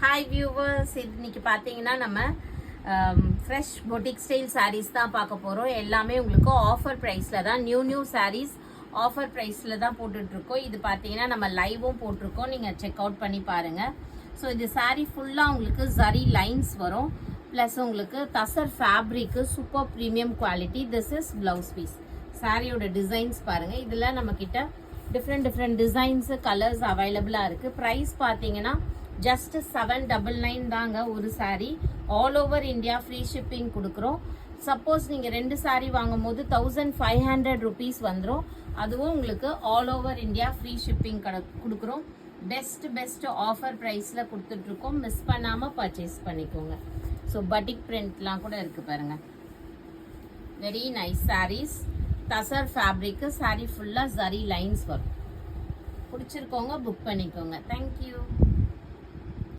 Hi viewers, இன்னைக்கு பார்த்தீங்கன்னா நம்ம ஃப்ரெஷ் பொட்டிக் ஸ்டைல் சாரீஸ் தான் பார்க்க போகிறோம். எல்லாமே உங்களுக்கு ஆஃபர் ப்ரைஸில் தான் நியூ சாரீஸ் ஆஃபர் ப்ரைஸில் தான் போட்டுட்ருக்கோம். இது பார்த்தீங்கன்னா நம்ம லைவும் போட்டிருக்கோம், நீங்கள் செக் அவுட் பண்ணி பாருங்கள். ஸோ இது சாரீ ஃபுல்லாக உங்களுக்கு ஜரி லைன்ஸ் வரும், ப்ளஸ் உங்களுக்கு tussar fabric super premium quality. This is blouse piece. சாரியோட டிசைன்ஸ் பாருங்கள். இதில் நம்மக்கிட்ட டிஃப்ரெண்ட் டிசைன்ஸு கலர்ஸ் அவைலபிளாக இருக்குது. ப்ரைஸ் பார்த்தீங்கன்னா ஜஸ்ட் 799 தாங்க ஒரு sari. All over India free shipping கொடுக்குறோம். சப்போஸ் நீங்கள் 2 சாரீ வாங்கும் போது 1500 ருபீஸ் வந்துடும். அதுவும் உங்களுக்கு all over India free shipping கொடுக்குறோம். பெஸ்ட் ஆஃபர் ப்ரைஸில் கொடுத்துட்ருக்கோம். மிஸ் பண்ணாமல் பர்ச்சேஸ் பண்ணிக்கோங்க. ஸோ பட்டிக் பிரிண்ட்லாம் கூட இருக்குது பாருங்கள். Very nice saris. Tussar fabric sari ஃபுல்லாக ஜரி லைன்ஸ் வரும். பிடிச்சிருக்கோங்க புக் பண்ணிக்கோங்க. தேங்க்யூ.